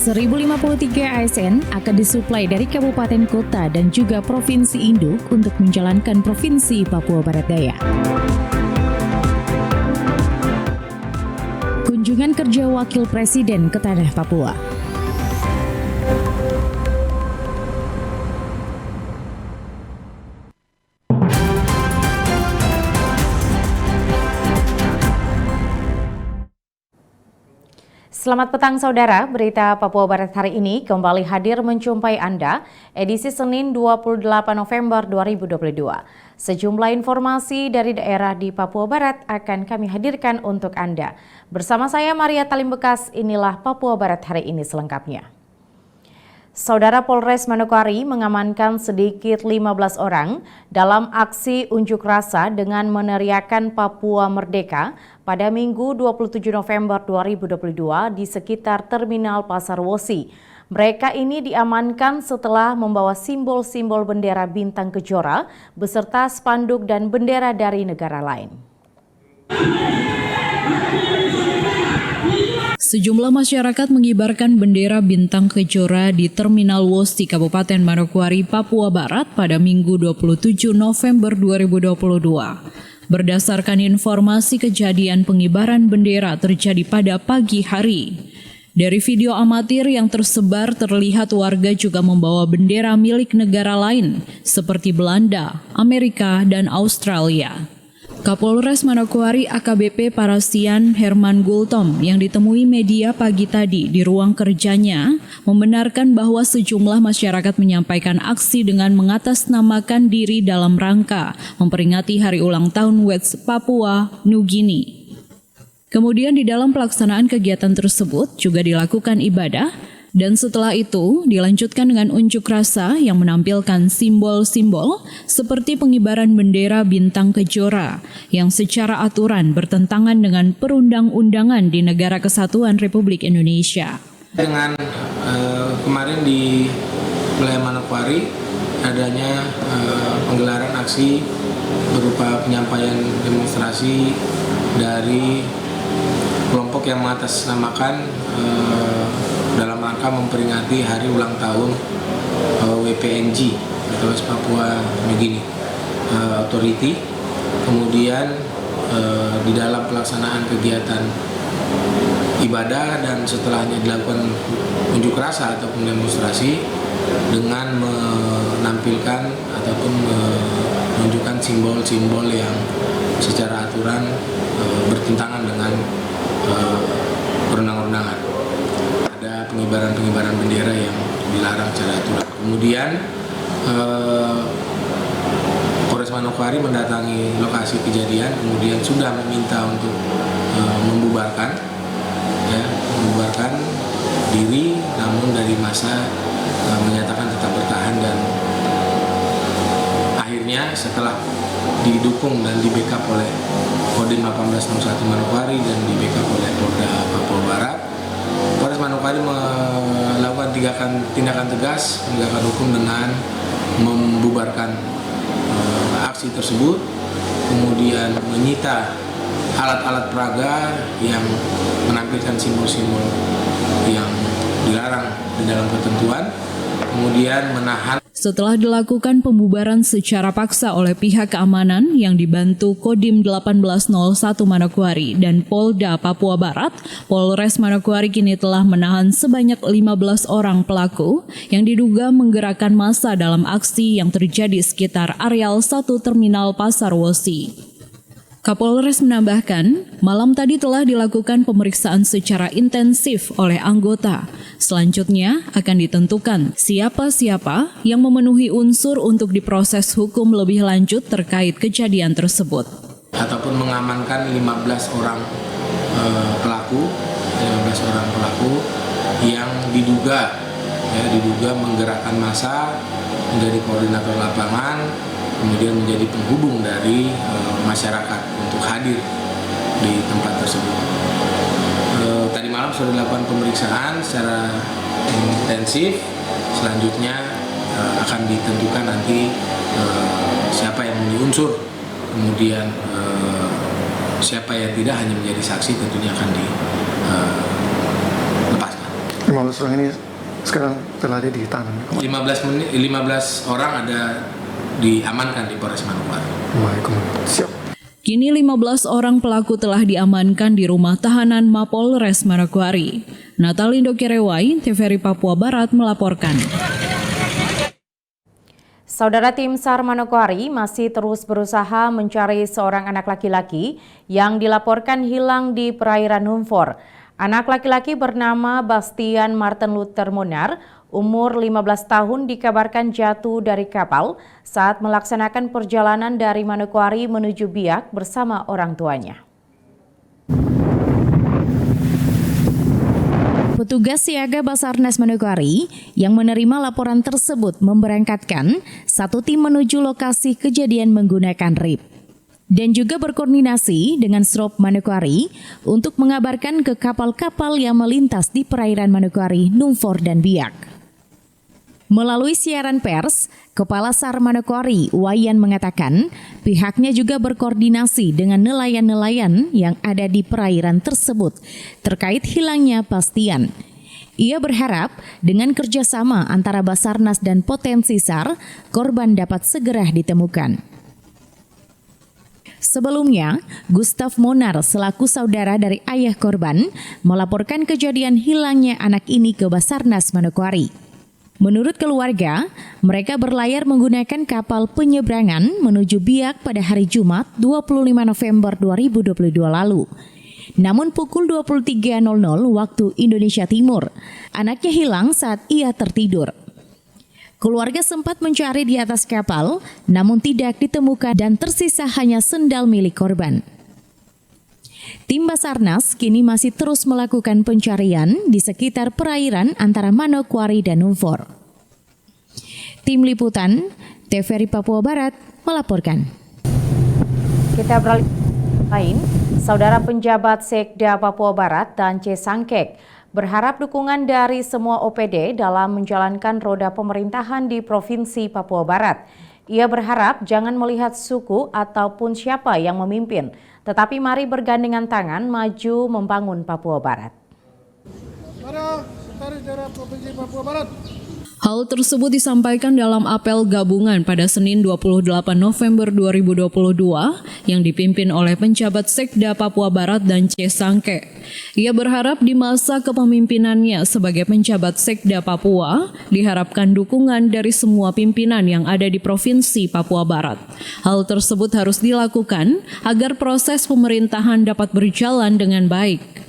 1.053 ASN akan disuplai dari kabupaten kota dan juga provinsi induk untuk menjalankan Provinsi Papua Barat Daya. Kunjungan kerja Wakil Presiden ke Tanah Papua. Selamat petang saudara, berita Papua Barat hari ini kembali hadir menjumpai Anda, edisi Senin 28 November 2022. Sejumlah informasi dari daerah di Papua Barat akan kami hadirkan untuk Anda. Bersama saya Maria Talim Bekas, inilah Papua Barat hari ini selengkapnya. Saudara, Polres Manokwari mengamankan sedikit 15 orang dalam aksi unjuk rasa dengan meneriakan Papua Merdeka pada Minggu 27 November 2022 di sekitar Terminal Pasar Wosi. Mereka ini diamankan setelah membawa simbol-simbol bendera bintang kejora beserta spanduk dan bendera dari negara lain. Sejumlah masyarakat mengibarkan bendera bintang kejora di Terminal Wosi, Kabupaten Manokwari, Papua Barat pada Minggu 27 November 2022. Berdasarkan informasi kejadian pengibaran bendera terjadi pada pagi hari. Dari video amatir yang tersebar terlihat warga juga membawa bendera milik negara lain seperti Belanda, Amerika, dan Australia. Kapolres Manokwari AKBP Parasian Herman Gultom yang ditemui media pagi tadi di ruang kerjanya membenarkan bahwa sejumlah masyarakat menyampaikan aksi dengan mengatasnamakan diri dalam rangka memperingati hari ulang tahun WETS Papua Nugini. Kemudian di dalam pelaksanaan kegiatan tersebut juga dilakukan ibadah. Dan setelah itu dilanjutkan dengan unjuk rasa yang menampilkan simbol-simbol seperti pengibaran bendera bintang kejora yang secara aturan bertentangan dengan perundang-undangan di Negara Kesatuan Republik Indonesia. Dengan kemarin di wilayah Manokwari adanya penggelaran aksi berupa penyampaian demonstrasi dari kelompok yang mengatasnamakan dalam rangka memperingati hari ulang tahun WPNG atau West Papua New Guinea Authority. Kemudian di dalam pelaksanaan kegiatan ibadah dan setelahnya dilakukan unjuk rasa ataupun demonstrasi dengan menampilkan ataupun menunjukkan simbol-simbol yang secara aturan bertentangan dengan perundang-undangan. Ada pengibaran bendera yang dilarang secara aturan. Kemudian Polres Manokwari mendatangi lokasi kejadian, kemudian sudah meminta untuk membubarkan diri, namun dari massa menyatakan tetap bertahan dan akhirnya setelah didukung dan di backup oleh Kodim 1861 Manokwari dan di backup oleh Polda Papua Barat, Polres Manokwari melakukan tindakan tegas, tindakan hukum dengan membubarkan aksi tersebut, kemudian menyita alat-alat peraga yang menampilkan simbol-simbol yang dilarang di dalam ketentuan, kemudian menahan. Setelah dilakukan pembubaran secara paksa oleh pihak keamanan yang dibantu Kodim 1801 Manokwari dan Polda Papua Barat, Polres Manokwari kini telah menahan sebanyak 15 orang pelaku yang diduga menggerakkan massa dalam aksi yang terjadi sekitar areal 1 Terminal Pasar Wosi. Kapolres menambahkan, malam tadi telah dilakukan pemeriksaan secara intensif oleh anggota. Selanjutnya akan ditentukan siapa-siapa yang memenuhi unsur untuk diproses hukum lebih lanjut terkait kejadian tersebut. Ataupun mengamankan 15 orang pelaku yang diduga menggerakkan massa menjadi koordinator lapangan, kemudian menjadi penghubung dari masyarakat untuk hadir di tempat tersebut. Tadi malam sudah dilakukan pemeriksaan secara intensif, selanjutnya akan ditentukan nanti siapa yang memenuhi unsur, kemudian siapa yang tidak hanya menjadi saksi tentunya akan dilepaskan. orang ini sekarang telah ada di tahanan. 15 orang ada diamankan di Polres Manokwari. Baik, Komandan. Siap. Kini 15 orang pelaku telah diamankan di rumah tahanan Mapolres Manokwari. Natalindo Kirewai, TVRI Papua Barat melaporkan. Saudara tim SAR Manokwari masih terus berusaha mencari seorang anak laki-laki yang dilaporkan hilang di perairan Numfor. Anak laki-laki bernama Bastian Martin Luther Monar, umur 15 tahun dikabarkan jatuh dari kapal saat melaksanakan perjalanan dari Manokwari menuju Biak bersama orang tuanya. Petugas siaga Basarnas Manokwari yang menerima laporan tersebut memberangkatkan satu tim menuju lokasi kejadian menggunakan RIP dan juga berkoordinasi dengan Srop Manokwari untuk mengabarkan ke kapal-kapal yang melintas di perairan Manokwari, Numfor, dan Biak. Melalui siaran pers, Kepala SAR Manokwari, Wayan, mengatakan pihaknya juga berkoordinasi dengan nelayan-nelayan yang ada di perairan tersebut terkait hilangnya Bastian. Ia berharap dengan kerjasama antara Basarnas dan potensi SAR, korban dapat segera ditemukan. Sebelumnya, Gustav Monar selaku saudara dari ayah korban melaporkan kejadian hilangnya anak ini ke Basarnas Manokwari. Menurut keluarga, mereka berlayar menggunakan kapal penyeberangan menuju Biak pada hari Jumat 25 November 2022 lalu. Namun pukul 23.00 waktu Indonesia Timur, anaknya hilang saat ia tertidur. Keluarga sempat mencari di atas kapal, namun tidak ditemukan dan tersisa hanya sendal milik korban. Tim Basarnas kini masih terus melakukan pencarian di sekitar perairan antara Manokwari dan Numfor. Tim Liputan, TVRI Papua Barat melaporkan. Kita beralih lain, saudara penjabat Sekda Papua Barat dan C. Sangkek berharap dukungan dari semua OPD dalam menjalankan roda pemerintahan di Provinsi Papua Barat. Ia berharap jangan melihat suku ataupun siapa yang memimpin, tetapi mari bergandengan tangan maju membangun Papua Barat. Para Sekretaris Daerah Provinsi Papua Barat. Hal tersebut disampaikan dalam apel gabungan pada Senin 28 November 2022 yang dipimpin oleh penjabat Sekda Papua Barat dan C. Sangke. Ia berharap di masa kepemimpinannya sebagai penjabat Sekda Papua diharapkan dukungan dari semua pimpinan yang ada di Provinsi Papua Barat. Hal tersebut harus dilakukan agar proses pemerintahan dapat berjalan dengan baik.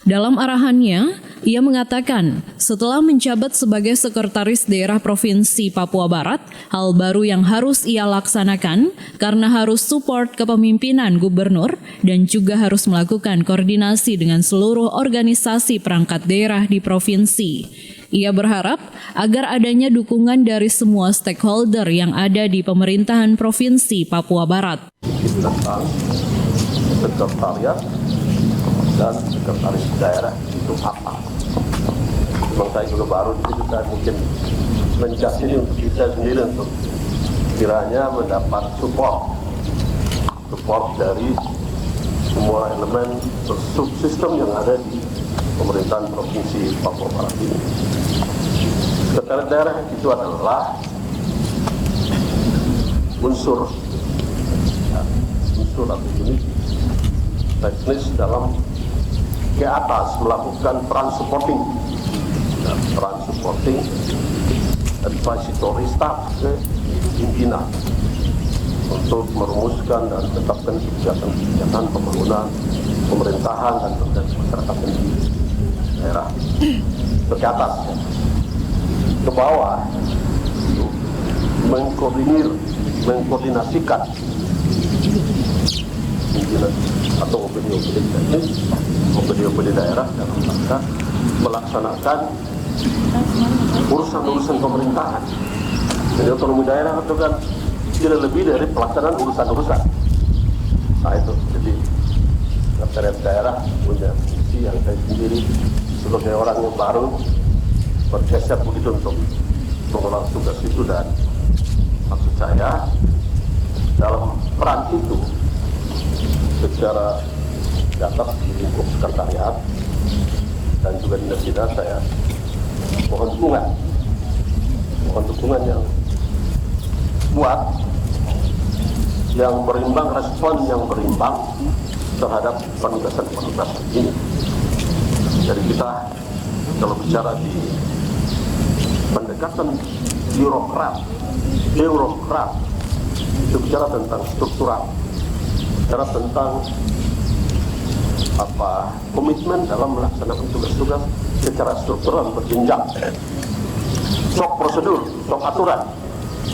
Dalam arahannya, ia mengatakan setelah menjabat sebagai Sekretaris Daerah Provinsi Papua Barat, hal baru yang harus ia laksanakan karena harus support kepemimpinan gubernur dan juga harus melakukan koordinasi dengan seluruh organisasi perangkat daerah di provinsi. Ia berharap agar adanya dukungan dari semua stakeholder yang ada di pemerintahan Provinsi Papua Barat. Sekretariat dan sekretaris daerah itu apa? Memang saya juga baru di situ, saya mungkin mencari ini untuk kita sendiri untuk kiranya mendapat support dari semua elemen subsistem yang ada di pemerintahan Provinsi Papua Barat ini. Sekretaris daerah itu adalah unsur atau unit teknis dalam ke atas melakukan peran supporting advisory staff ke pimpinan untuk merumuskan dan tetapkan kebijakan pembangunan pemerintahan dan masyarakat di daerah ke atas ke bawah mengkoordinasikan pimpinan atau OPD teknis, OPD daerah dalam rangka melaksanakan urusan-urusan pemerintahan. Jadi otonomi daerah itu kan tidak lebih dari pelaksanaan urusan-urusan. Nah itu, jadi sekretariat daerah punya fungsi yang saya sendiri sebagai orang yang baru bergeser begitu untuk mengelola tugas itu, dan maksud saya dalam peran itu secara di atas di lingkup sekretariat dan juga dinas-dinas saya mohon dukungan yang kuat, yang berimbang, respon yang berimbang terhadap penugasan ini. Jadi kita kalau bicara di pendekatan birokrat itu bicara tentang struktural, bicara tentang komitmen dalam melaksanakan tugas-tugas secara struktural berjenjang. Sok prosedur, sok aturan,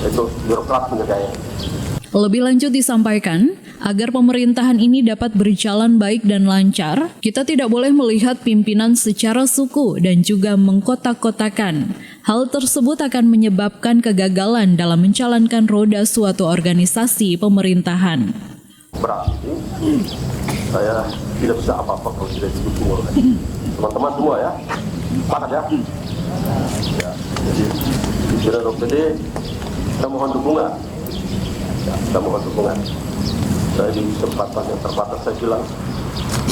itu birokrat penegaknya. Lebih lanjut disampaikan, agar pemerintahan ini dapat berjalan baik dan lancar, kita tidak boleh melihat pimpinan secara suku dan juga mengkotak-kotakan. Hal tersebut akan menyebabkan kegagalan dalam menjalankan roda suatu organisasi pemerintahan. Berarti saya tidak bisa apa-apa kalau tidak didukung oleh teman-teman semua ya. Sepakat ya? Jadi pimpinan OPD, kita mohon dukungan. Kita mohon dukungan. Saya di kesempatan yang terbatas saya bilang,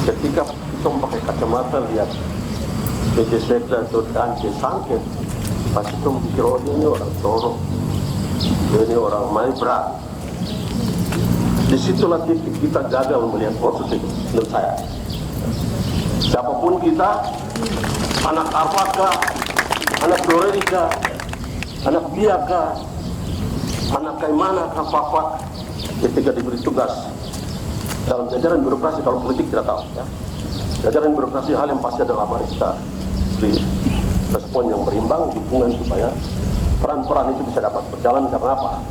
ketika kita memakai kacamata lihat PC Sekda dan C Sangkek, pasti kita mikir, oh ini orang Toro, ini orang Maibra. Disitulah titik kita gagal melihat proses itu, menurut saya. Siapapun kita, anak Arfaka, anak Dorerika, anak Biaka, anak Kaimana, Kampapa, ketika diberi tugas dalam jajaran birokrasi, kalau politik tidak tahu ya. Jajaran birokrasi hal yang pasti adalah mari kita beri respon yang berimbang, dukungan supaya peran-peran itu bisa dapat berjalan. Karena apa?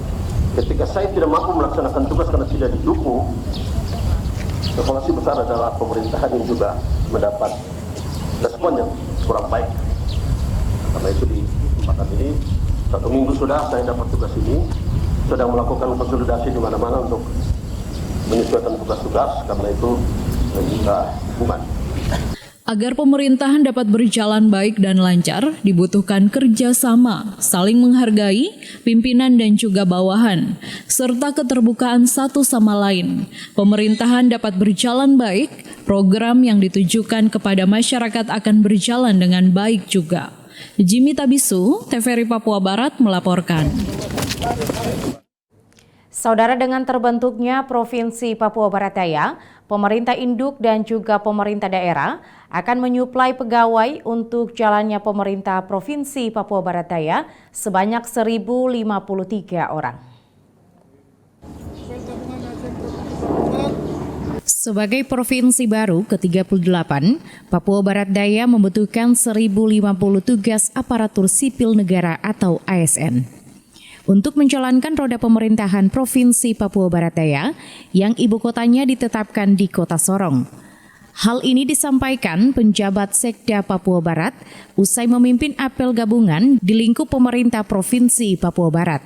Ketika saya tidak mampu melaksanakan tugas karena tidak didukung, evaluasi besar adalah pemerintahan yang juga mendapat respon yang kurang baik. Karena itu di kesempatan ini 1 minggu sudah saya dapat tugas ini, sedang melakukan konsolidasi di mana-mana untuk menyesuaikan tugas-tugas. Karena itu saya minta dukungan. Agar pemerintahan dapat berjalan baik dan lancar, dibutuhkan kerjasama, saling menghargai, pimpinan dan juga bawahan, serta keterbukaan satu sama lain. Pemerintahan dapat berjalan baik, program yang ditujukan kepada masyarakat akan berjalan dengan baik juga. Jimmy Tabisu, TVRI Papua Barat melaporkan. Saudara, dengan terbentuknya Provinsi Papua Barat Daya, pemerintah induk dan juga pemerintah daerah akan menyuplai pegawai untuk jalannya pemerintah Provinsi Papua Barat Daya sebanyak 1.053 orang. Sebagai provinsi baru ke-38, Papua Barat Daya membutuhkan 1.050 tugas aparatur sipil negara atau ASN. Untuk menjalankan roda pemerintahan Provinsi Papua Barat Daya yang ibu kotanya ditetapkan di Kota Sorong. Hal ini disampaikan penjabat Sekda Papua Barat usai memimpin apel gabungan di lingkup pemerintah Provinsi Papua Barat.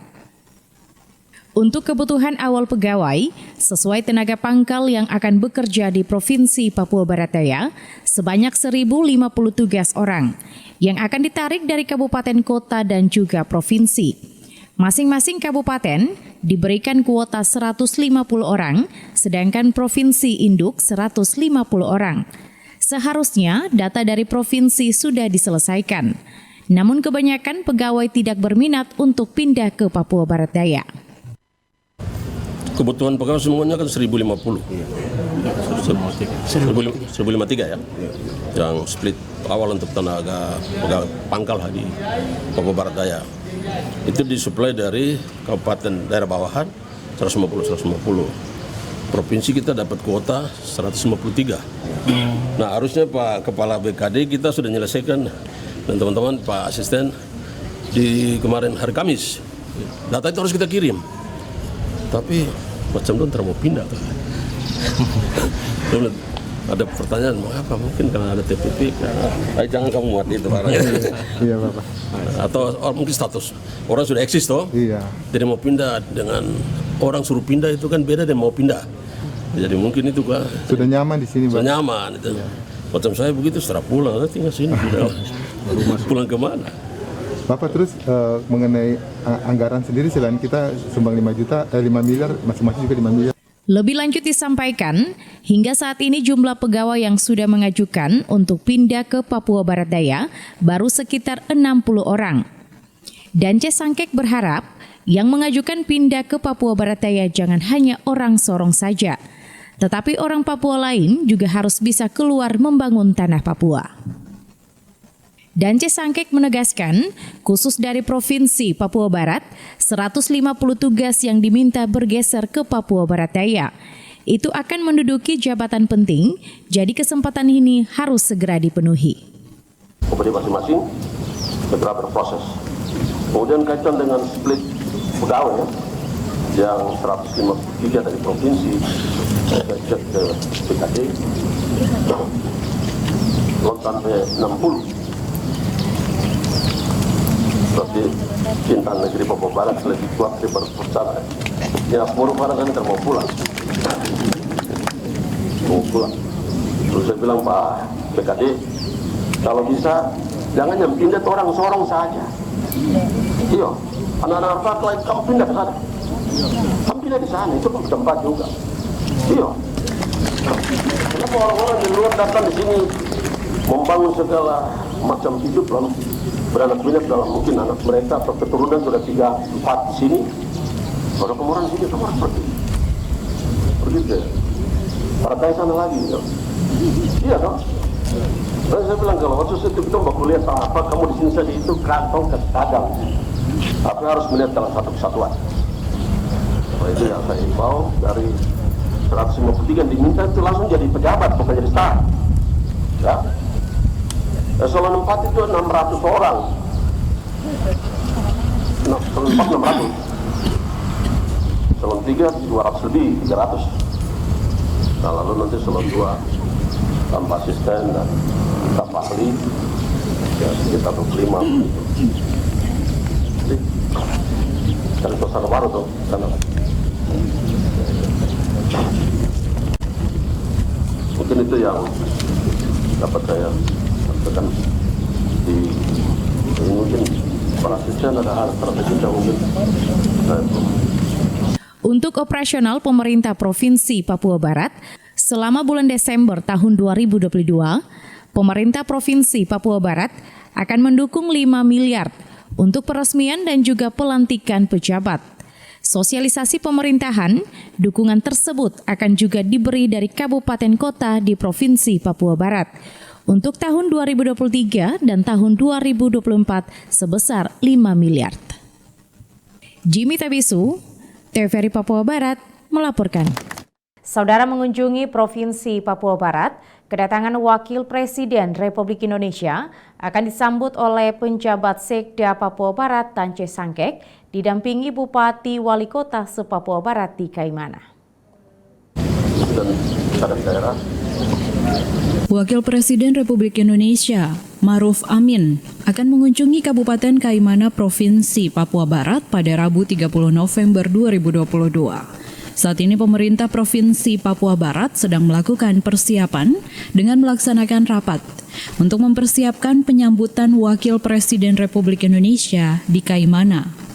Untuk kebutuhan awal pegawai, sesuai tenaga pangkal yang akan bekerja di Provinsi Papua Barat Daya, sebanyak 1.050 tugas orang yang akan ditarik dari kabupaten kota dan juga provinsi. Masing-masing kabupaten diberikan kuota 150 orang, sedangkan provinsi induk 150 orang. Seharusnya data dari provinsi sudah diselesaikan, namun kebanyakan pegawai tidak berminat untuk pindah ke Papua Barat Daya. Kebutuhan pegawai semuanya kan 1.050. 1.053 ya. Yang split awal untuk tenaga pegawai pangkal di Papua Barat Daya. Itu disuplai dari kabupaten daerah bawahan 150. Provinsi kita dapat kuota 153. Nah, harusnya Pak Kepala BKD kita sudah menyelesaikan dan teman-teman Pak Asisten di kemarin hari Kamis. Data itu harus kita kirim. Tapi macam itu mau pindah tuh. Ada pertanyaan, mengapa? Mungkin karena ada TPP. Jangan kamu muat itu barangnya. Iya, Bapak. Atau mungkin status orang sudah eksis toh. Iya. Jadi mau pindah dengan orang suruh pindah itu kan beda dengan mau pindah. Jadi mungkin itu kan Sudah nyaman di sini, Bapak. sudah nyaman itu. Iya. Macam saya begitu setelah pulang, saya tinggal sini. Pulang kemana? Bapak terus mengenai anggaran sendiri, selain kita sumbang 5 miliar, masing-masing juga 5 miliar. Lebih lanjut disampaikan, hingga saat ini jumlah pegawai yang sudah mengajukan untuk pindah ke Papua Barat Daya baru sekitar 60 orang. Dan C. Sangkek berharap yang mengajukan pindah ke Papua Barat Daya jangan hanya orang Sorong saja, tetapi orang Papua lain juga harus bisa keluar membangun tanah Papua. Dan C. Sangkek menegaskan, khusus dari Provinsi Papua Barat, 150 tugas yang diminta bergeser ke Papua Barat Daya. Itu akan menduduki jabatan penting, jadi kesempatan ini harus segera dipenuhi. OPD masing-masing segera berproses. Kemudian kaitan dengan split pegawai yang 153 dari provinsi, saya cek ke BKD, sampai 60. Berarti cinta negeri Papua Barat lebih kuat daripada perusahaan. Ya, seluruh barang kan mau pulang. Mau pulang. Terus saya bilang, Pak BKD, kalau bisa jangan yang pindah ke orang Sorong saja. Iya, anak-anak Pak lain kamu pindah ke sana. Kamu pindah di sana, itu tempat juga. Iya. Kenapa orang-orang di luar datang di sini membangun segala macam hidup lalu beranak pinak dalam mungkin anak mereka atau keturunan sudah 3-4 di sini, kalau kemudian di sini kamu harus pergi ke partai sana lagi, ya. Iya dong. Dan saya bilang kalau waktu itu kita mau lihat apa kamu di sini saja itu kantong kadang, tapi harus melihat dalam satu kesatuan. Nah, itu yang saya imbau dari 153 diminta itu langsung jadi pejabat bukan jadi staf, ya. Eselon 4 itu 600 orang. Eselon 4 600. Eselon 3 200 lebih, 300. Nah, lalu nanti eselon 2 tanpa asisten dan tanpa ahli ya sekitar 25. Jadi cari suasana baru tuh sana. Mungkin itu yang dapat saya kan di mungkin para asisten ada hal strategi yang mungkin. Untuk operasional pemerintah Provinsi Papua Barat, selama bulan Desember tahun 2022, pemerintah Provinsi Papua Barat akan mendukung 5 miliar untuk peresmian dan juga pelantikan pejabat. Sosialisasi pemerintahan, dukungan tersebut akan juga diberi dari kabupaten kota di Provinsi Papua Barat untuk tahun 2023 dan tahun 2024 sebesar 5 miliar. Jimmy Tabisu, TVRI Papua Barat melaporkan. Saudara mengunjungi Provinsi Papua Barat, kedatangan Wakil Presiden Republik Indonesia akan disambut oleh penjabat Sekda Papua Barat Tan C. Sangkek, didampingi Bupati Wali Kota se-Papua Barat di Kaimana. Dan daerah Wakil Presiden Republik Indonesia, Maruf Amin, akan mengunjungi Kabupaten Kaimana Provinsi Papua Barat pada Rabu 30 November 2022. Saat ini pemerintah Provinsi Papua Barat sedang melakukan persiapan dengan melaksanakan rapat untuk mempersiapkan penyambutan Wakil Presiden Republik Indonesia di Kaimana.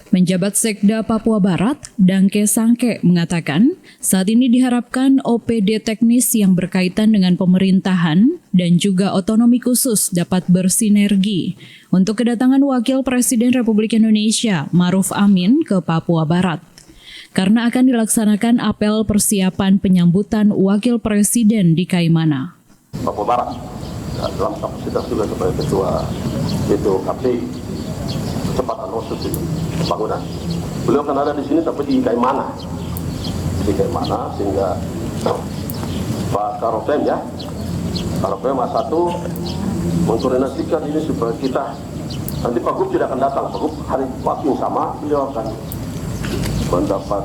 Penjabat Sekda Papua Barat, Dangke Sangke, mengatakan saat ini diharapkan OPD teknis yang berkaitan dengan pemerintahan dan juga otonomi khusus dapat bersinergi untuk kedatangan Wakil Presiden Republik Indonesia, Maruf Amin, ke Papua Barat. Karena akan dilaksanakan apel persiapan penyambutan Wakil Presiden di Kaimana. Papua Barat, dalam kapasitas juga sebagai Ketua KPI, kecepatan khusus pembangunan. Beliau kan ada di sini tapi di Kaimana, sehingga Pak Karopem ya, Karopem A1 mengkoordinasikan ini supaya kita nanti Pak Gub tidak akan datang, Pak Gub hari waktu yang sama beliau akan mendapat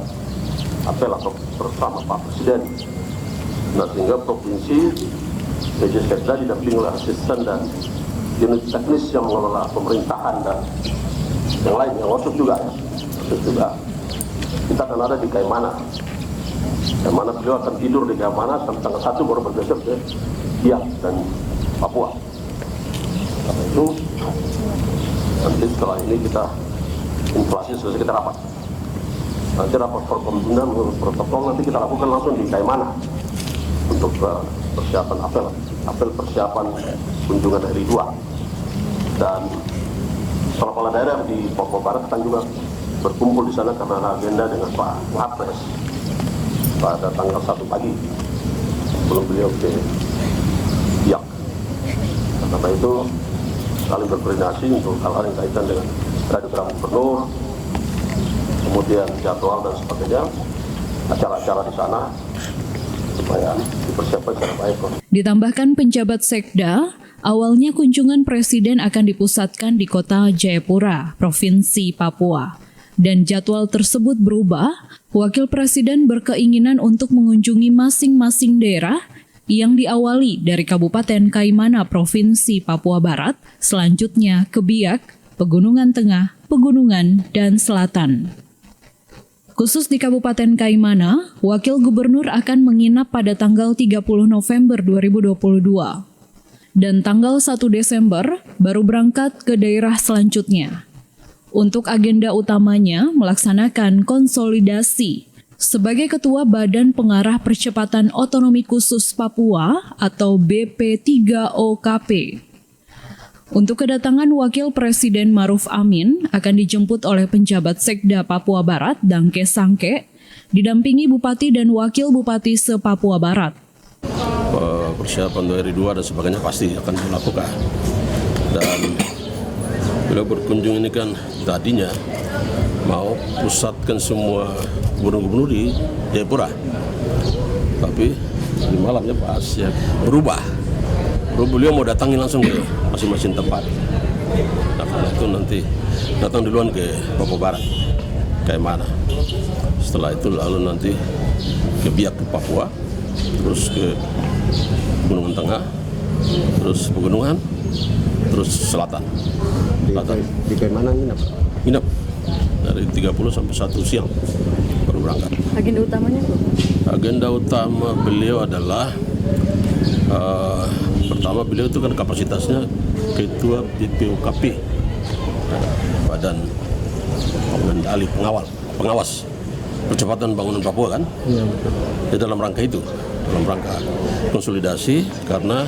apel atau bersama Pak Presiden. Nah, sehingga provinsi PJ Sekda didampingi oleh asisten dan unit teknis yang mengelola pemerintahan dan yang lain, yang khusus juga. Kita akan ada di Kaimana. Kaimana beliau akan tidur di Kaimana sampai tanggal 1 baru bergeser ke Biak dan Papua. Karena itu nanti setelah ini kita inflasi selesai kita rapat. Nanti rapat Forkompimda menurut protokol nanti kita lakukan langsung di Kaimana untuk persiapan apel persiapan kunjungan hari 2. Dan kepala daerah di Papua Barat kan juga berkumpul di sana karena ada agenda dengan Pak Wapres pada tanggal 1 pagi sebelum beliau ke Biak. Karena itu saling berkoordinasi untuk hal-hal yang kaitan dengan radiogram gubernur, kemudian jadwal dan sebagainya, acara-acara di sana supaya dipersiapkan secara baik. Ditambahkan penjabat Sekda, awalnya kunjungan Presiden akan dipusatkan di kota Jayapura, Provinsi Papua. Dan jadwal tersebut berubah, Wakil Presiden berkeinginan untuk mengunjungi masing-masing daerah yang diawali dari Kabupaten Kaimana, Provinsi Papua Barat, selanjutnya ke Biak, Pegunungan Tengah, Pegunungan, dan Selatan. Khusus di Kabupaten Kaimana, Wakil Gubernur akan menginap pada tanggal 30 November 2022. Dan tanggal 1 Desember baru berangkat ke daerah selanjutnya. Untuk agenda utamanya melaksanakan konsolidasi sebagai Ketua Badan Pengarah Percepatan Otonomi Khusus Papua atau BP3OKP. Untuk kedatangan Wakil Presiden Maruf Amin akan dijemput oleh penjabat Sekda Papua Barat Dangke Sangke, didampingi Bupati dan Wakil Bupati se-Papua Barat. Persiapan dari 2 dan sebagainya pasti akan dilakukan. Dan beliau berkunjung ini kan tadinya mau pusatkan semua gubernur-gubernur di Jayapura, tapi di malamnya pas ya berubah. Beliau mau datangi langsung ke masing-masing tempat. Nah, karena itu nanti datang duluan ke Papua Barat, kayak mana. Setelah itu lalu nanti ke Biak ke Papua, terus ke Pegunungan Tengah, terus Pegunungan, terus Selatan. Di Kaimana nginap? Nginap dari 30 sampai 1 siang baru berangkat. Agenda utamanya Bu? Agenda utama beliau adalah pertama beliau itu kan kapasitasnya Ketua BPOKP, Badan Pengendali Pengawas Percepatan Bangunan Papua kan? Iya, betul. Di dalam rangka itu, dalam rangka konsolidasi karena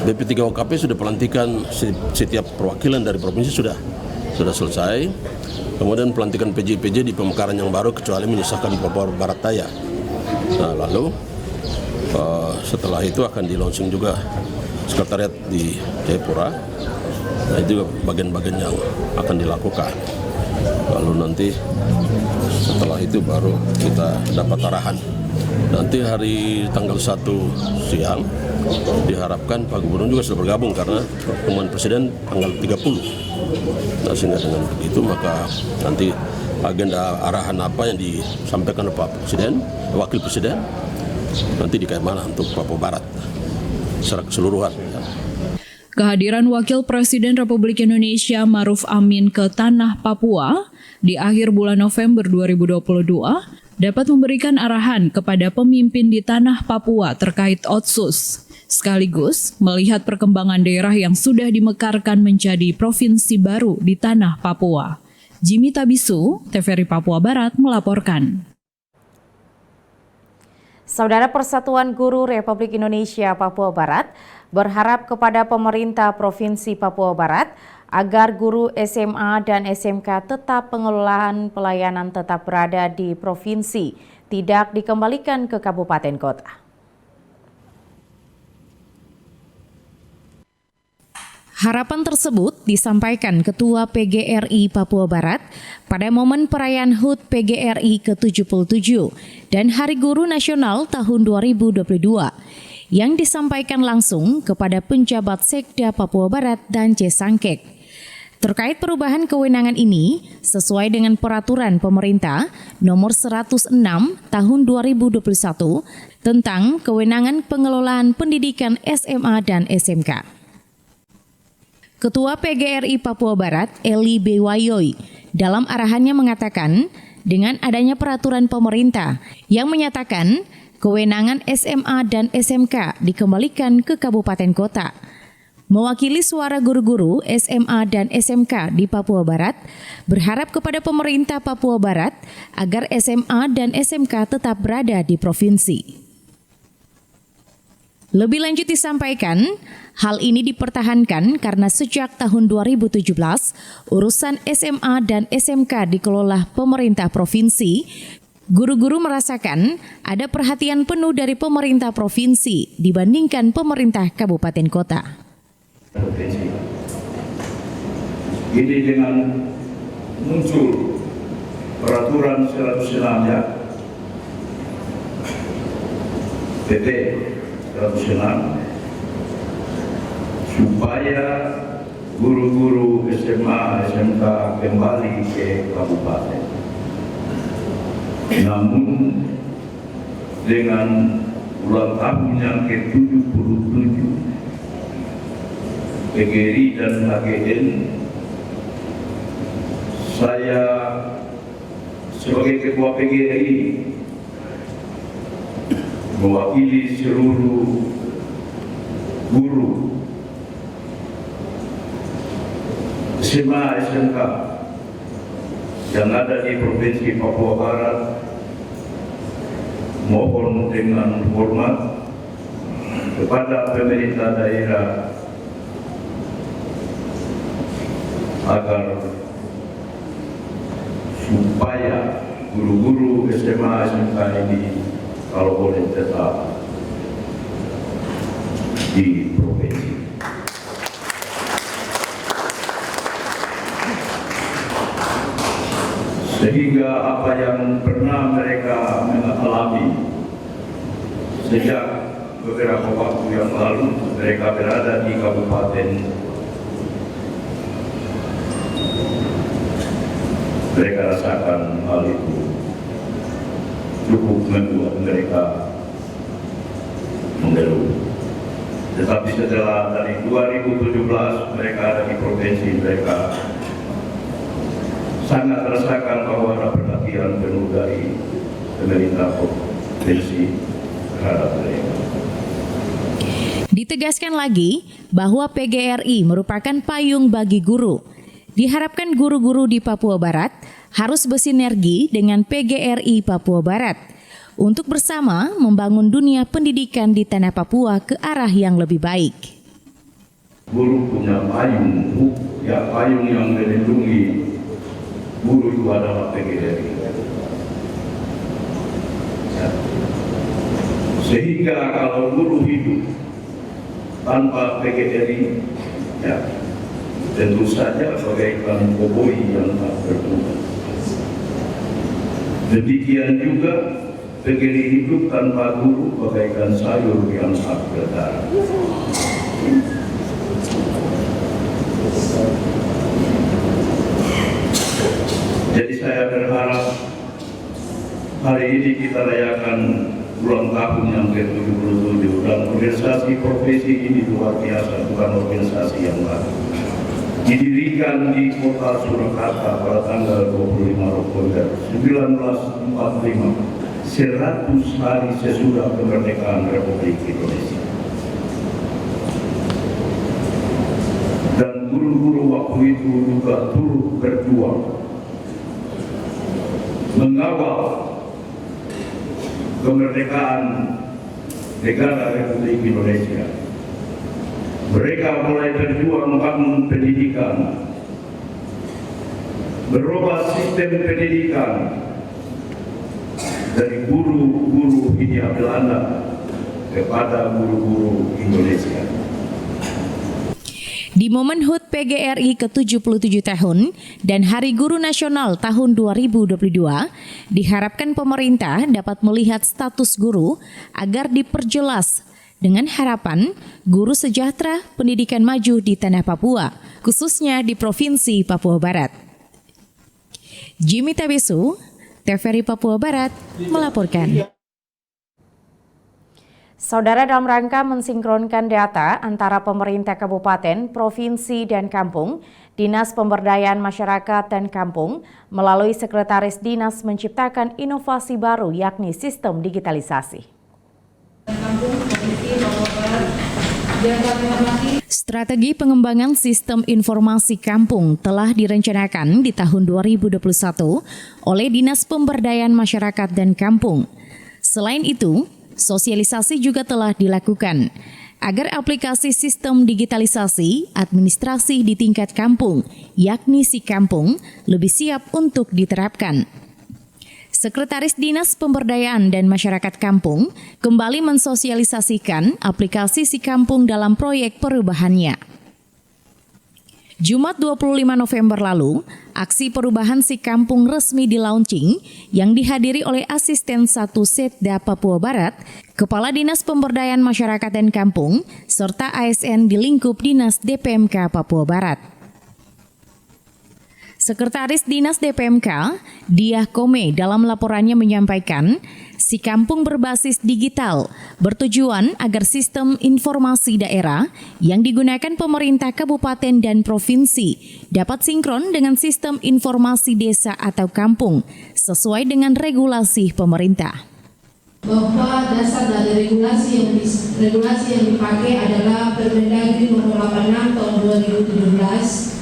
BP3OKP sudah pelantikan setiap perwakilan dari provinsi sudah selesai. Kemudian pelantikan PJ-PJ di pemekaran yang baru kecuali menyisahkan Papua Barat Daya. Nah, lalu setelah itu akan di-launching juga sekretariat di Jayapura. Nah, itu juga bagian-bagian yang akan dilakukan. Lalu nanti setelah itu baru kita dapat arahan. Nanti hari tanggal 1 siang diharapkan Pak Gubernur juga sudah bergabung karena pertemuan Presiden tanggal 30. Nah, sehingga dengan begitu maka nanti agenda arahan apa yang disampaikan oleh Pak Presiden, Wakil Presiden, nanti di Kaimana untuk Papua Barat secara keseluruhan. Kehadiran Wakil Presiden Republik Indonesia Maruf Amin ke tanah Papua di akhir bulan November 2022 dapat memberikan arahan kepada pemimpin di tanah Papua terkait Otsus, sekaligus melihat perkembangan daerah yang sudah dimekarkan menjadi provinsi baru di tanah Papua. Jimmy Tabisu, TVRI Papua Barat melaporkan. Saudara Persatuan Guru Republik Indonesia Papua Barat berharap kepada pemerintah Provinsi Papua Barat agar guru SMA dan SMK tetap pengelolaan pelayanan tetap berada di provinsi, tidak dikembalikan ke kabupaten kota. Harapan tersebut disampaikan Ketua PGRI Papua Barat pada momen perayaan HUT PGRI ke-77 dan Hari Guru Nasional tahun 2022 yang disampaikan langsung kepada penjabat Sekda Papua Barat dan Cesangkek. Terkait perubahan kewenangan ini sesuai dengan peraturan pemerintah nomor 106 tahun 2021 tentang kewenangan pengelolaan pendidikan SMA dan SMK. Ketua PGRI Papua Barat, Eli B. Wayoy, dalam arahannya mengatakan, dengan adanya peraturan pemerintah yang menyatakan kewenangan SMA dan SMK dikembalikan ke kabupaten kota, Mewakili suara guru-guru SMA dan SMK di Papua Barat, berharap kepada pemerintah Papua Barat agar SMA dan SMK tetap berada di provinsi. Lebih lanjut disampaikan, hal ini dipertahankan karena sejak tahun 2017, urusan SMA dan SMK dikelola pemerintah provinsi. Guru-guru merasakan ada perhatian penuh dari pemerintah provinsi dibandingkan pemerintah kabupaten kota. Provinsi. Ini dengan muncul peraturan 106 ya, PP 106, supaya guru-guru SMA, SMK kembali ke kabupaten. Namun dengan ulang tahun yang ke-77 PGRI dan HGN, saya sebagai ketua PGRI mewakili seluruh guru SMA SMK yang ada di Provinsi Papua Barat, mohon dengan hormat kepada pemerintah daerah agar supaya guru-guru SMA SMK ini kalau boleh tetap di provinsi. Sehingga apa yang pernah mereka mengalami sejak beberapa waktu yang lalu mereka berada di kabupaten, mereka rasakan hal itu cukup membuat mereka mengeluh. Tetapi setelah dari 2017 mereka ada di provinsi, mereka sangat rasakan bahwa ada perhatian penuh dari pemerintah provinsi terhadap mereka. Ditegaskan lagi bahwa PGRI merupakan payung bagi guru. Diharapkan guru-guru di Papua Barat harus bersinergi dengan PGRI Papua Barat untuk bersama membangun dunia pendidikan di tanah Papua ke arah yang lebih baik. Guru punya payung, ya payung yang melindungi guru itu adalah PGRI. Ya. Sehingga kalau guru hidup tanpa PGRI, ya tentu saja bagaikan koboi yang tak berguna. Demikian juga PGRI hidup tanpa guru bagaikan sayur yang tak berdarah. Jadi saya berharap hari ini kita rayakan ulang tahun yang ke-77 dan organisasi profesi ini luar biasa, bukan organisasi yang baru. Didirikan di kota Surakarta pada tanggal 25 November 1945, 100 hari sesudah kemerdekaan Republik Indonesia. Dan guru-guru waktu itu juga turut berjuang mengawal kemerdekaan negara Republik Indonesia. Mereka mulai berjuang membangun pendidikan, berubah sistem pendidikan dari guru-guru Hindia Belanda kepada guru-guru Indonesia. Di momen HUT PGRI ke-77 tahun dan Hari Guru Nasional tahun 2022, diharapkan pemerintah dapat melihat status guru agar diperjelas dengan harapan guru sejahtera pendidikan maju di tanah Papua, khususnya di Provinsi Papua Barat. Jimmy Tabesu, TVRI Papua Barat, melaporkan. Saudara, dalam rangka mensinkronkan data antara pemerintah kabupaten, provinsi, dan kampung, Dinas Pemberdayaan Masyarakat dan Kampung melalui Sekretaris Dinas menciptakan inovasi baru yakni sistem digitalisasi. Kampung Provinsi Papua Barat Strategi pengembangan sistem informasi kampung telah direncanakan di tahun 2021 oleh Dinas Pemberdayaan Masyarakat dan Kampung. Selain itu, sosialisasi juga telah dilakukan agar aplikasi sistem digitalisasi administrasi di tingkat kampung, yakni SiKampung, lebih siap untuk diterapkan. Sekretaris Dinas Pemberdayaan dan Masyarakat Kampung kembali mensosialisasikan aplikasi SiKampung dalam proyek perubahannya. Jumat 25 November lalu, aksi perubahan SiKampung resmi di-launching yang dihadiri oleh Asisten 1 Setda Papua Barat, Kepala Dinas Pemberdayaan Masyarakat dan Kampung, serta ASN di lingkup Dinas DPMK Papua Barat. Sekretaris Dinas DPMK, Diah Kome, dalam laporannya menyampaikan, SiKampung berbasis digital bertujuan agar sistem informasi daerah yang digunakan pemerintah kabupaten dan provinsi dapat sinkron dengan sistem informasi desa atau kampung sesuai dengan regulasi pemerintah. Bahwa dasar dari regulasi yang dipakai adalah Permendagri nomor 86 tahun 2017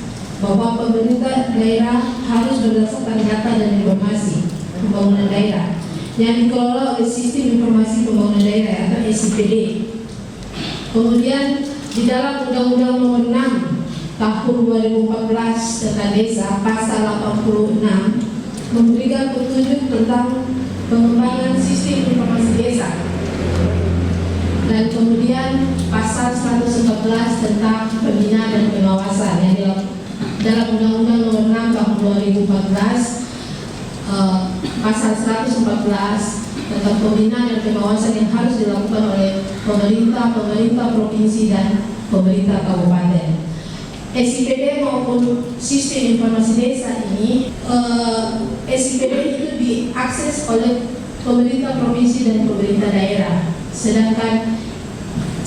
bahwa pemerintah daerah harus berdasarkan data dan informasi pembangunan daerah yang dikelola oleh Sistem Informasi Pembangunan Daerah atau SIPD. Kemudian di dalam Undang-Undang Nomor 6 Tahun 2014 tentang Desa Pasal 86 memberikan petunjuk tentang pengembangan sistem informasi desa. Dan kemudian Pasal 114 tentang pembinaan dan pengawasan yang dalam Undang-Undang Nomor 6 Tahun 2014 Pasal 114 tentang pembinaan dan pengawasan yang harus dilakukan oleh pemerintah provinsi dan pemerintah kabupaten. SIPD maupun sistem informasi desa ini, SIPD itu diakses oleh pemerintah provinsi dan pemerintah daerah, sedangkan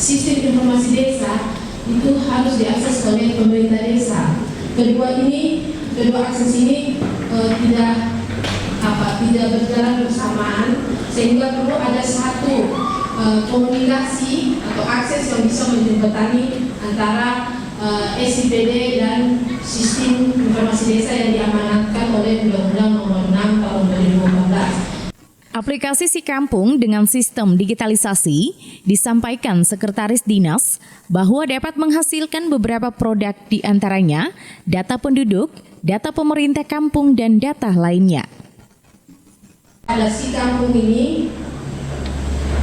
sistem informasi desa itu harus diakses oleh pemerintah desa. Kedua akses ini tidak berjalan bersamaan, sehingga perlu ada satu komunikasi atau akses yang bisa menjembatani antara SIPD dan sistem informasi desa yang diamanatkan oleh Undang-Undang Nomor 6 Tahun 2014. Aplikasi SiKampung dengan sistem digitalisasi disampaikan Sekretaris Dinas bahwa dapat menghasilkan beberapa produk, di antaranya data penduduk, data pemerintah kampung, dan data lainnya. SiKampung ini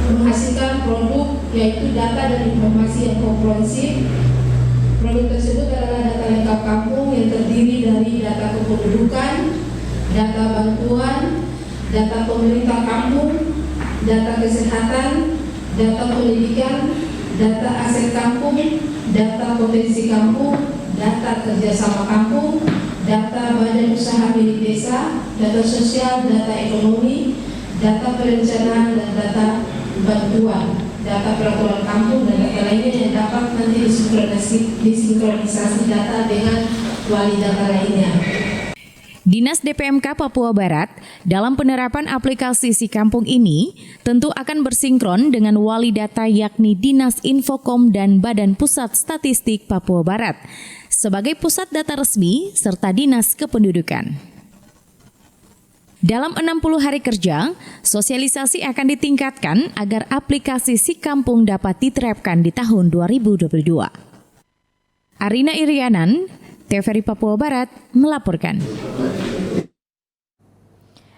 menghasilkan produk yaitu data dan informasi yang komprehensif. Produk tersebut adalah data lengkap kampung yang terdiri dari data kependudukan, data bantuan, data pemerintah kampung, data kesehatan, data pendidikan, data aset kampung, data potensi kampung, data kerjasama kampung, data badan usaha milik desa, data sosial, data ekonomi, data perencanaan, dan data bantuan, data peraturan kampung, dan data lainnya yang dapat nanti disinkronisasi data dengan wali data lainnya. Dinas DPMK Papua Barat dalam penerapan aplikasi SiKampung ini tentu akan bersinkron dengan wali data yakni Dinas Infokom dan Badan Pusat Statistik Papua Barat sebagai pusat data resmi serta Dinas Kependudukan. Dalam 60 hari kerja, sosialisasi akan ditingkatkan agar aplikasi SiKampung dapat diterapkan di tahun 2022. Arina Irianan, TVRI Papua Barat melaporkan.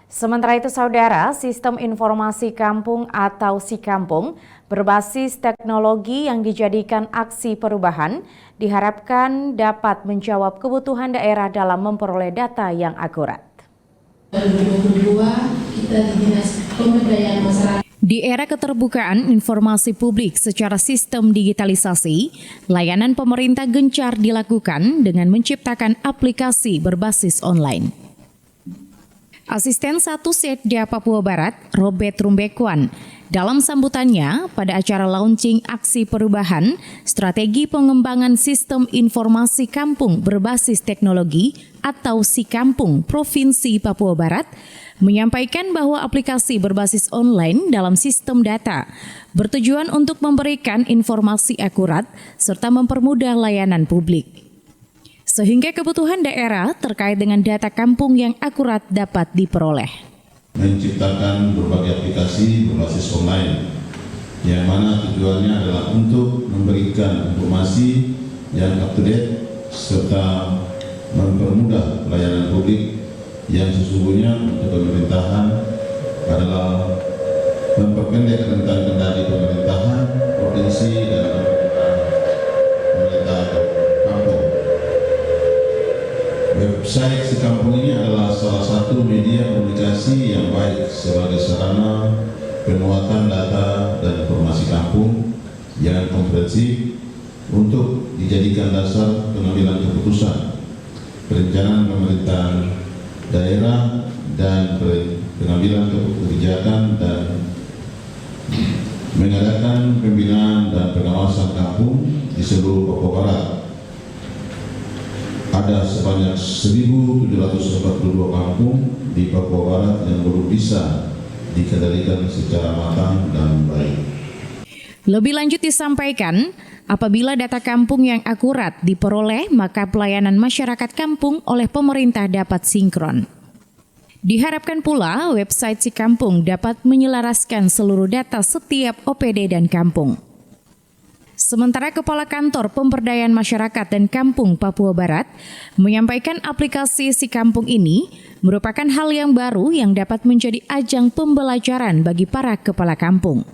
Sementara itu, Saudara, Sistem Informasi Kampung atau SiKampung berbasis teknologi yang dijadikan aksi perubahan diharapkan dapat menjawab kebutuhan daerah dalam memperoleh data yang akurat. 2022 kita di Dinas Pemberdayaan Masyarakat. Di era keterbukaan informasi publik secara sistem digitalisasi, layanan pemerintah gencar dilakukan dengan menciptakan aplikasi berbasis online. Asisten 1 Setda Papua Barat, Robert Rumbekwan, dalam sambutannya pada acara launching aksi perubahan strategi pengembangan sistem informasi kampung berbasis teknologi atau SiKampung Provinsi Papua Barat, menyampaikan bahwa aplikasi berbasis online dalam sistem data bertujuan untuk memberikan informasi akurat serta mempermudah layanan publik, sehingga kebutuhan daerah terkait dengan data kampung yang akurat dapat diperoleh. Menciptakan berbagai aplikasi berbasis online, yang mana tujuannya adalah untuk memberikan informasi yang up to date serta mempermudah pelayanan publik yang sesungguhnya untuk pemerintahan adalah memperpendek rentang kendali pemerintahan provinsi dan pemerintahan kampung. Website Si Kampung ini adalah salah satu media komunikasi yang baik sebagai sarana pemuatan data dan informasi kampung yang komprehensif untuk dijadikan dasar pengambilan keputusan, perencanaan pemerintahan daerah dan pengambilan kebijakan dan mengadakan pembinaan dan pengawasan kampung di seluruh Papua Barat. Ada sebanyak 1.742 kampung di Papua Barat yang belum bisa dikendalikan secara matang dan baik. Lebih lanjut disampaikan, apabila data kampung yang akurat diperoleh, maka pelayanan masyarakat kampung oleh pemerintah dapat sinkron. Diharapkan pula website Si Kampung dapat menyelaraskan seluruh data setiap OPD dan kampung. Sementara Kepala Kantor Pemberdayaan Masyarakat dan Kampung Papua Barat menyampaikan aplikasi Si Kampung ini merupakan hal yang baru yang dapat menjadi ajang pembelajaran bagi para kepala kampung.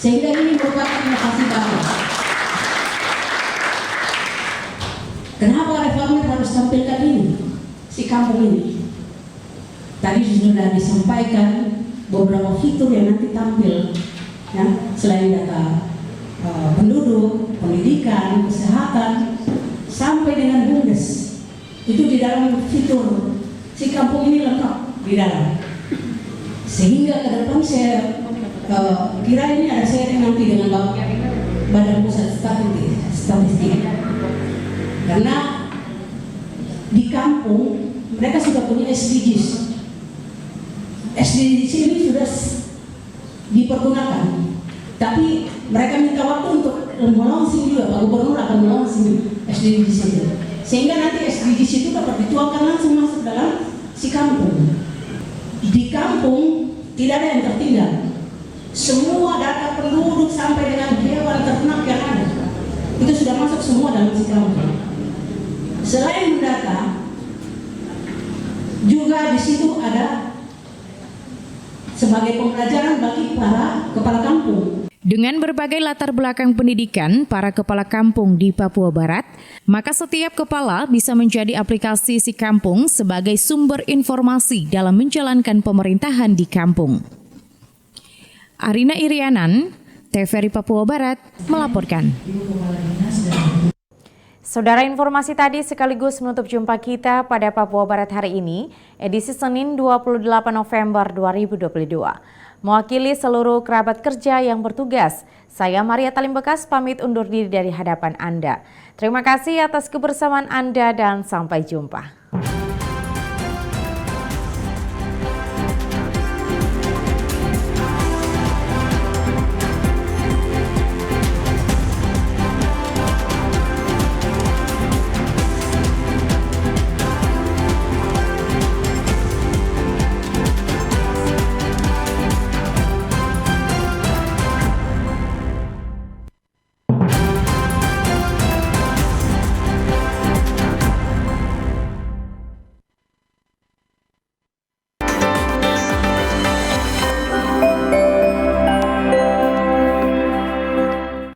Sehingga ini merupakan inovasi baru. Kenapa reformer harus tampilkan ini, Si Kampung ini? Tadi sudah disampaikan beberapa fitur yang nanti tampil, ya, selain data penduduk, pendidikan, kesehatan, sampai dengan BUMDes. Itu di dalam fitur Si Kampung ini lengkap di dalam. Sehingga ke depan saya kira ini ada sharing nanti dengan Badan Pusat Statistik. Karena di kampung mereka sudah punya SDGs. SDGs ini sudah dipergunakan. Tapi mereka minta waktu untuk melaunching juga, Pak Gubernur akan melaunching SDGs itu. Sehingga nanti SDGs itu dapat dituangkan langsung masuk dalam Si Kampung. Di kampung tidak ada yang tertinggal. Semua data penduduk sampai dengan hewan ternak yang ada itu sudah masuk semua dalam Si Kampung. Selain data, juga di situ ada sebagai pembelajaran bagi para kepala kampung. Dengan berbagai latar belakang pendidikan para kepala kampung di Papua Barat, maka setiap kepala bisa menjadi aplikasi Si Kampung sebagai sumber informasi dalam menjalankan pemerintahan di kampung. Arina Irianan, TVRI Papua Barat, melaporkan. Saudara, informasi tadi sekaligus menutup jumpa kita pada Papua Barat hari ini, edisi Senin 28 November 2022. Mewakili seluruh kerabat kerja yang bertugas, saya Maria Talim Bekas pamit undur diri dari hadapan Anda. Terima kasih atas kebersamaan Anda dan sampai jumpa.